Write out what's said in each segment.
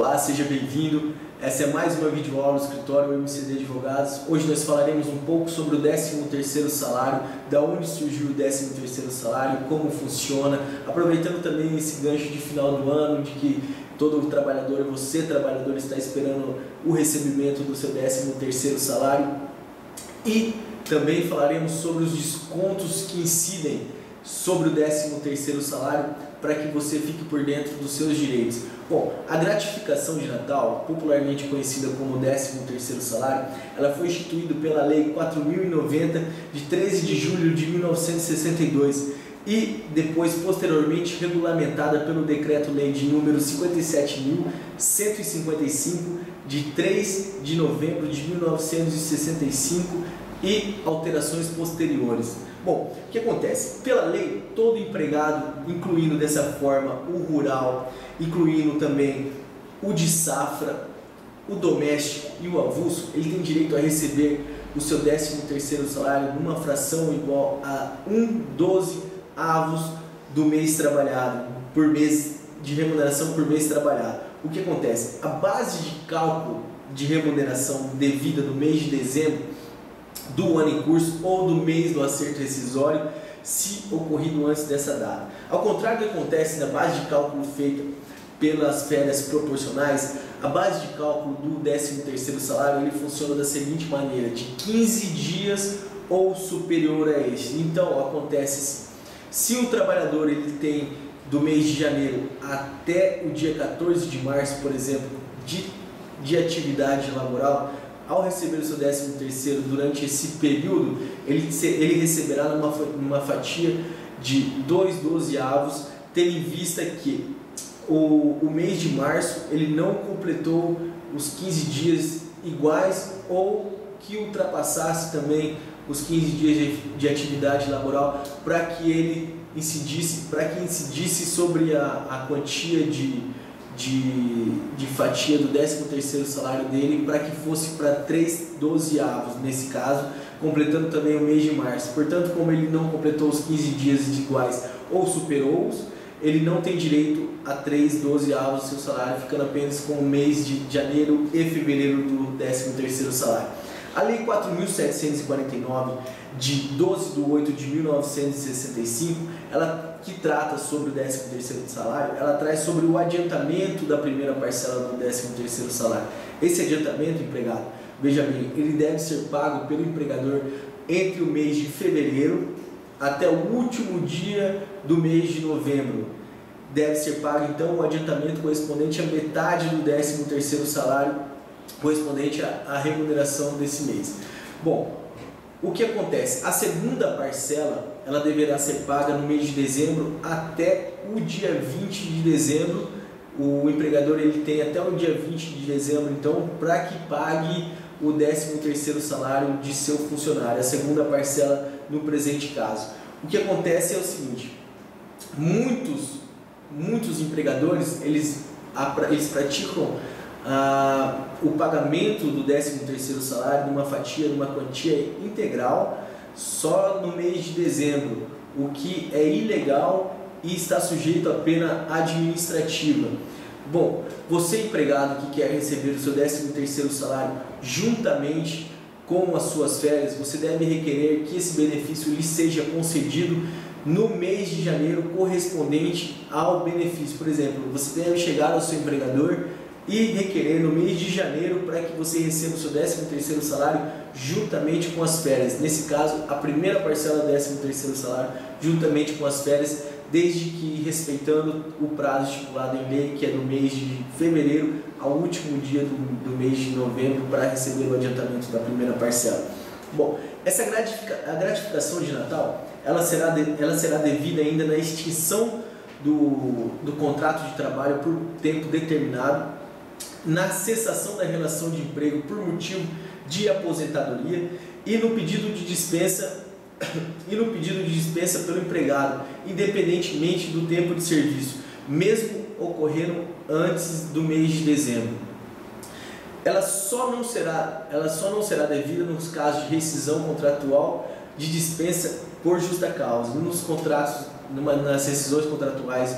Olá, seja bem-vindo. Essa é mais uma videoaula do escritório MCD Advogados. Hoje nós falaremos um pouco sobre o 13º salário, da onde surgiu o 13º salário, como funciona, aproveitando também esse gancho de final do ano, de que todo trabalhador, você trabalhador, está esperando o recebimento do seu 13º salário. E também falaremos sobre os descontos que incidem sobre o 13º salário, para que você fique por dentro dos seus direitos. Bom, a gratificação de Natal, popularmente conhecida como 13º salário, ela foi instituída pela Lei 4.090, de 13 de julho de 1962 e depois, posteriormente, regulamentada pelo Decreto-Lei de número 57.155, de 3 de novembro de 1965 e alterações posteriores. Bom, o que acontece? Pela lei, todo empregado, incluindo dessa forma o rural, incluindo também o de safra, o doméstico e o avulso, ele tem direito a receber o seu 13º salário numa fração igual a 1/12 avos do mês trabalhado, por mês de remuneração por mês trabalhado. O que acontece? A base de cálculo de remuneração devida do mês de dezembro do ano em curso ou do mês do acerto rescisório, se ocorrido antes dessa data. Ao contrário do que acontece na base de cálculo feita pelas férias proporcionais, a base de cálculo do 13º salário ele funciona da seguinte maneira: de 15 dias ou superior a este. Então acontece assim: se o trabalhador ele tem do mês de janeiro até o dia 14 de março, por exemplo, de atividade laboral, ao receber o seu 13º durante esse período, ele receberá numa fatia de 2/12 avos, tendo em vista que o mês de março ele não completou os 15 dias iguais ou que ultrapassasse também os 15 dias de atividade laboral, para que ele incidisse sobre a quantia de fatia do 13º salário dele, para que fosse para 3/12 avos, nesse caso, completando também o mês de março. Portanto, como ele não completou os 15 dias iguais ou superou-os, ele não tem direito a 3/12 avos do seu salário, ficando apenas com o mês de janeiro e fevereiro do 13º salário. A Lei 4.749, de 12 de 8 de 1965, ela que trata sobre o 13º salário, ela traz sobre o adiantamento da primeira parcela do 13º salário. Esse adiantamento, empregado, veja bem, ele deve ser pago pelo empregador entre o mês de fevereiro até o último dia do mês de novembro. Deve ser pago, então, o adiantamento correspondente à metade do 13º salário, correspondente à remuneração desse mês. Bom, o que acontece? A segunda parcela ela deverá ser paga no mês de dezembro até o dia 20 de dezembro. O empregador ele tem até o dia 20 de dezembro, então, para que pague o 13º salário de seu funcionário, a segunda parcela no presente caso. O que acontece é o seguinte: muitos empregadores eles praticam o pagamento do 13º salário numa fatia, numa quantia integral, só no mês de dezembro, o que é ilegal e está sujeito a pena administrativa. Bom, você empregado que quer receber o seu 13º salário juntamente com as suas férias, você deve requerer que esse benefício lhe seja concedido no mês de janeiro correspondente ao benefício. Por exemplo, você deve chegar ao seu empregador e requerer no mês de janeiro para que você receba o seu 13º salário juntamente com as férias. Nesse caso, a primeira parcela do 13º salário juntamente com as férias, desde que respeitando o prazo estipulado em lei, que é do mês de fevereiro ao último dia do mês de novembro, para receber o adiantamento da primeira parcela. Bom, a gratificação de Natal ela será devida ainda na extinção do contrato de trabalho por tempo determinado, na cessação da relação de emprego por motivo de aposentadoria e no pedido de dispensa pelo empregado, independentemente do tempo de serviço, mesmo ocorrendo antes do mês de dezembro. Ela só não será devida nos casos de rescisão contratual, de dispensa por justa causa. Nos contratos, nas rescisões contratuais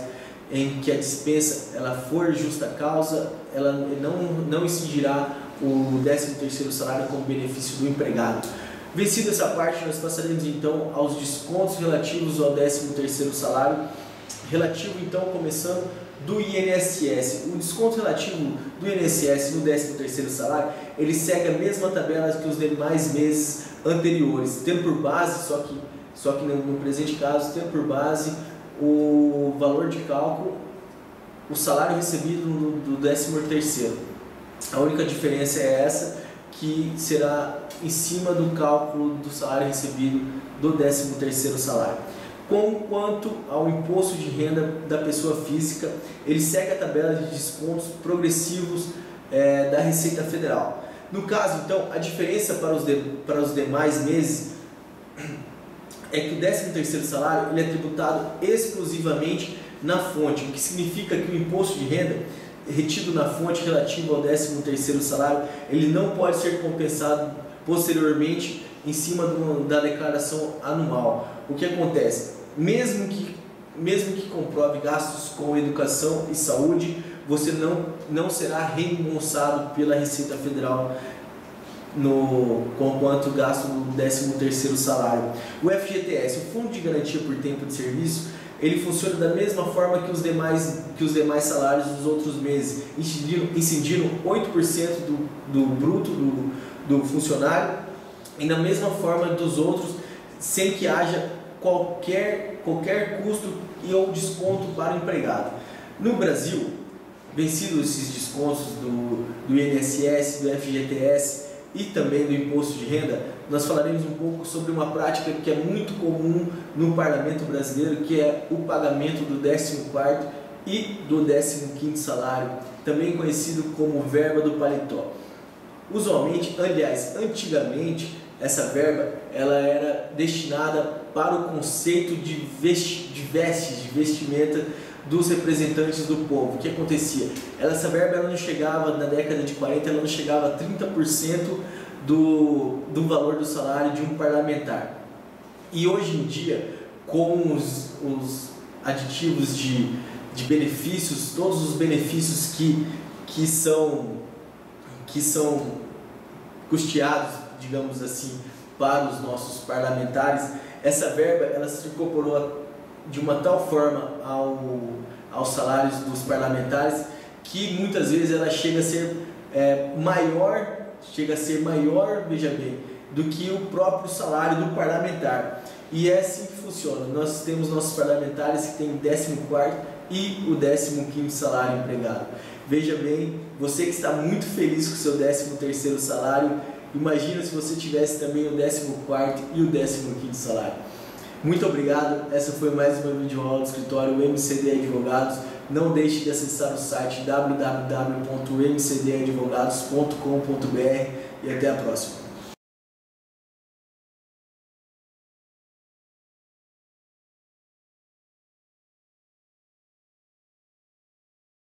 em que a dispensa ela for justa causa, ela não incidirá o 13º salário como benefício do empregado. Vencida essa parte, nós passaremos então aos descontos relativos ao 13º salário, relativo então começando do INSS. O desconto relativo do INSS no 13º salário, ele segue a mesma tabela que os demais meses anteriores, tendo por base, só que no presente caso, tendo por base o valor de cálculo, o salário recebido do 13º. A única diferença é essa, que será em cima do cálculo do salário recebido do 13º salário. Quanto ao imposto de renda da pessoa física, ele segue a tabela de descontos progressivos da Receita Federal. No caso, então, a diferença para os demais meses é que o 13º salário ele é tributado exclusivamente na fonte, o que significa que o imposto de renda retido na fonte relativo ao 13º salário, ele não pode ser compensado posteriormente em cima da declaração anual. O que acontece? Mesmo que comprove gastos com educação e saúde, você não será reembolsado pela Receita Federal quanto gasto do 13º salário. O FGTS, o Fundo de Garantia por Tempo de Serviço, ele funciona da mesma forma que os demais salários dos outros meses, incidindo 8% do bruto do funcionário e da mesma forma dos outros, sem que haja qualquer custo ou desconto para o empregado. No Brasil, vencidos esses descontos do INSS, do FGTS e também do imposto de renda, nós falaremos um pouco sobre uma prática que é muito comum no parlamento brasileiro, que é o pagamento do 14º e do 15º salário, também conhecido como verba do paletó. Usualmente, aliás, antigamente, essa verba ela era destinada para o conceito de vestimenta dos representantes do povo. O que acontecia? Essa verba ela não chegava, na década de 40, ela não chegava a 30% do valor do salário de um parlamentar. E hoje em dia, com os aditivos de benefícios, todos os benefícios que são custeados, digamos assim, para os nossos parlamentares, essa verba ela se incorporou de uma tal forma aos salários dos parlamentares que muitas vezes ela chega a ser maior, veja bem, do que o próprio salário do parlamentar. E é assim que funciona. Nós temos nossos parlamentares que têm 14º e o 15º salário empregado. Veja bem, você que está muito feliz com o seu 13º salário, imagina se você tivesse também o 14º e o 15º salário. Muito obrigado, essa foi mais uma videoaula do escritório MCD Advogados. Não deixe de acessar o site www.mcdadvogados.com.br e até a próxima.